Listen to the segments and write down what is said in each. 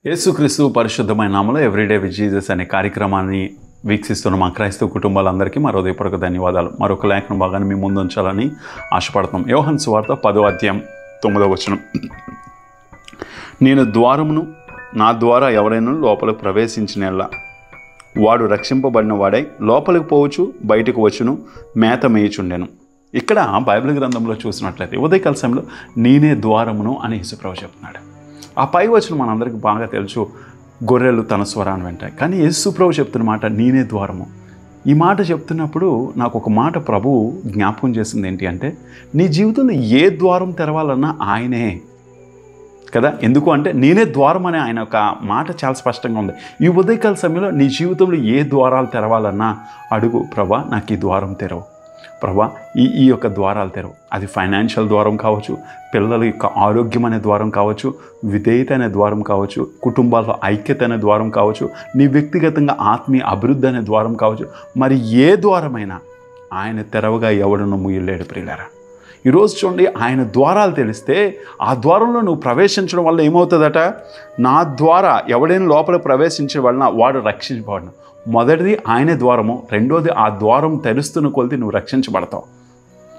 యేసుక్రీస్తు పరిశుద్ధమైన నామములో ఎవ్రీడే విత్ జీసస్ అనే కార్యక్రమాన్ని వీక్షిస్తున్న మా క్రైస్తవ కుటుంబాలందరికీ మా హృదయపూర్వక ధన్యవాదాలు. మరొక లేఖన భాగాన్ని మీ ముందు ఉంచాలని ఆశపడుతున్నాం. యోహాను సువార్త 10వ అధ్యాయం 9వ వచనం. నేను ద్వారమును, నా ద్వారా ఎవరైనా లోపలికి ప్రవేశించినలా వాడు రక్షింపబడిన వాడై లోపలికి పోవచ్చు, బయటకు వచ్చును, మేత మేయుచుండెను. ఇక్కడ బైబిల్ గ్రంథంలో చూసినట్లయితే ఉదయకాల సమయంలో నేనే ద్వారమును అని యేసుప్రభువు చెప్తున్నాడు. ఆ పై వచనం మనందరికీ బాగా తెలుసు, గొర్రెలు తన స్వరాన్ని వింటాయి. కానీ యేసుప్రభువు చెప్తున్న మాట నేనే ద్వారము. ఈ మాట చెప్తున్నప్పుడు నాకు ఒక మాట ప్రభువు జ్ఞాపకం చేసింది ఏంటి అంటే, నీ జీవితంలో ఏ ద్వారం తెరవాలన్నా ఆయనే కదా. ఎందుకు అంటే నేనే ద్వారం అనే ఆయన ఒక మాట చాలా స్పష్టంగా ఉంది. ఈ ఉదయకాల సమయంలో నీ జీవితంలో ఏ ద్వారాలు తెరవాలన్నా అడుగు, ప్రభా నాకు ఈ ద్వారం తెరవు, ప్రభా ఈ యొక్క ద్వారాలు తెరవు. అది ఫైనాన్షియల్ ద్వారం కావచ్చు, పిల్లల యొక్క ఆరోగ్యం అనే ద్వారం కావచ్చు, విధేయత అనే ద్వారం కావచ్చు, కుటుంబాల్లో ఐక్యత అనే ద్వారం కావచ్చు, నీ వ్యక్తిగతంగా ఆత్మీయ అభివృద్ధి అనే ద్వారం కావచ్చు. మరి ఏ ద్వారమైనా ఆయన తెరవగా ఎవడను ముయ్యలేడు ప్రియులారా. ఈరోజు చూడండి, ఆయన ద్వారాలు తెలిస్తే ఆ ద్వారంలో నువ్వు ప్రవేశించడం వల్ల ఏమవుతుందట, నా ద్వారా ఎవడైనా లోపల ప్రవేశించడం వలన వాడు రక్షించబడను. మొదటిది ఆయనే ద్వారము, రెండోది ఆ ద్వారం తెరుస్తున్న కొలిది నువ్వు రక్షించబడతావు,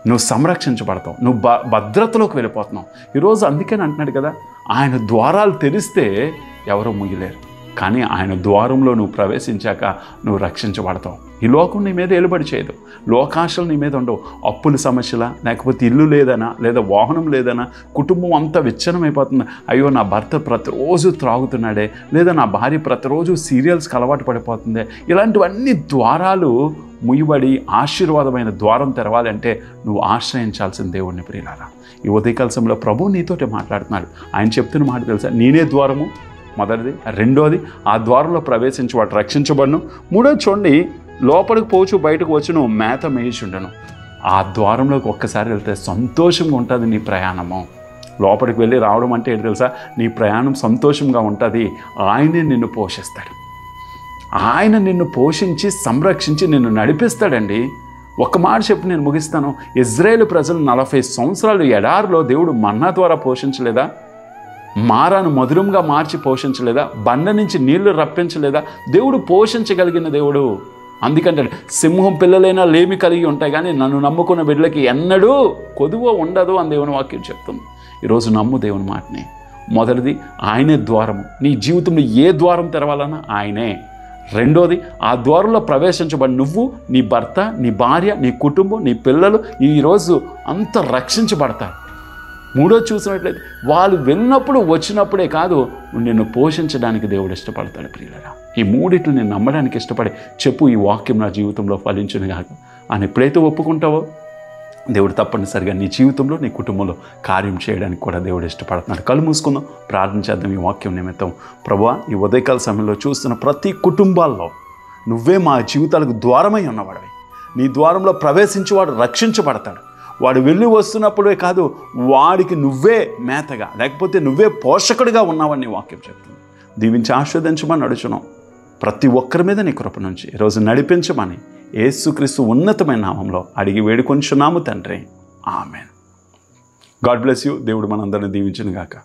నువ్వు సంరక్షించబడతావు, నువ్వు భద్రతలోకి వెళ్ళిపోతున్నావు. ఈరోజు అందుకని అంటున్నాడు కదా, ఆయన ద్వారాలు తెరిస్తే ఎవరూ ముయ్యలేరు. కానీ ఆయన ద్వారంలో నువ్వు ప్రవేశించాక నువ్వు రక్షించబడతావు. ఈ లోకం నీ మీద ఏలుబడి చేయదు, లోకాశలు నీ మీద ఉండవు. అప్పుల సమస్యలా, లేకపోతే ఇల్లు లేదనా, లేదా వాహనం లేదనా, కుటుంబం అంతా విచ్ఛిన్నమైపోతుంది. అయ్యో నా భర్త ప్రతిరోజు త్రాగుతున్నాడే, లేదా నా భార్య ప్రతిరోజు సీరియల్స్కి అలవాటు పడిపోతుంది. ఇలాంటివన్నీ ద్వారాలు ముయ్యబడి ఆశీర్వాదమైన ద్వారం తెరవాలంటే నువ్వు ఆశ్రయించాల్సిన దేవుడిని ప్రియులారా. ఈ ఉదయకాల సమయంలో ప్రభువు నీతోటి మాట్లాడుతున్నాడు. ఆయన చెప్తున్న మాట తెలుసా, నేనే ద్వారము మొదటిది, రెండోది ఆ ద్వారంలో ప్రవేశించి వాడు రక్షించబడును, మూడోది చూడండి లోపలికి పోవచ్చు, బయటకు వచ్చును, మేత మేయుచుండెను. ఆ ద్వారంలోకి ఒక్కసారి వెళ్తే సంతోషంగా ఉంటుంది నీ ప్రయాణము. లోపలికి వెళ్ళి రావడం అంటే ఏంటి తెలుసా, నీ ప్రయాణం సంతోషంగా ఉంటుంది. ఆయనే నిన్ను పోషిస్తాడు, ఆయన నిన్ను పోషించి సంరక్షించి నిన్ను నడిపిస్తాడండి. ఒక మాట చెప్పి నేను ముగిస్తాను. ఇజ్రాయేలు ప్రజలు 40 సంవత్సరాలు ఎడారిలో దేవుడు మన్నా ద్వారా పోషించలేదా? మారాను మధురంగా మార్చి పోషించలేదా? బండ నుంచి నీళ్లు రప్పించలేదా? దేవుడు పోషించగలిగిన దేవుడు. అందుకంటే సింహం పిల్లలైనా లేమి కలిగి ఉంటాయి, కానీ నన్ను నమ్ముకున్న బిడ్డలకి ఎన్నడూ కొదువ ఉండదు అని దేవుని వాక్యం చెప్తుంది. ఈరోజు నమ్ము దేవుని మాటని. మొదటిది ఆయనే ద్వారము. నీ జీవితంలో ఏ ద్వారం తెరవాలన్నా ఆయనే. రెండోది ఆ ద్వారంలో ప్రవేశించబడి నువ్వు, నీ భర్త, నీ భార్య, నీ కుటుంబం, నీ పిల్లలు ఈరోజు అంత రక్షించబడతారు. మూడోది చూసినట్లయితే వాళ్ళు వెళ్ళినప్పుడు వచ్చినప్పుడే కాదు, నిన్ను పోషించడానికి దేవుడు ఇష్టపడతాడు ప్రియులరా. ఈ మూడిట్లు నేను నమ్మడానికి ఇష్టపడే చెప్పు, ఈ వాక్యం నా జీవితంలో ఫలించును కాక అని ఎప్పుడైతే ఒప్పుకుంటావో దేవుడు తప్పనిసరిగా నీ జీవితంలో, నీ కుటుంబంలో కార్యం చేయడానికి కూడా దేవుడు ఇష్టపడుతున్నాడు. కళ్ళు మూసుకుందాం, ప్రార్థన చేద్దాం ఈ వాక్యం నిమిత్తం. ప్రభువా, ఈ ఉదయకాల సమయంలో చూస్తున్న ప్రతి కుటుంబాల్లో నువ్వే మా జీవితాలకు ద్వారమై ఉన్నవాడివి. నీ ద్వారంలో ప్రవేశించి వాడు రక్షించబడతాడు. వాడు వెళ్ళి వస్తున్నప్పుడే కాదు, వాడికి నువ్వే మేతగా, లేకపోతే నువ్వే పోషకుడిగా ఉన్నావని వాక్యం చెప్తుంది. దీవించి ఆశీర్వదించమని అడుగుచున్నాం. ప్రతి ఒక్కరి మీద నీ కృప నుంచి ఈరోజు నడిపించమని యేసుక్రీస్తు ఉన్నతమైన నామంలో అడిగి వేడుకొంచున్నాము తండ్రి, ఆమేన్. God bless you. దేవుడు మనందరిని దీవించును గాక.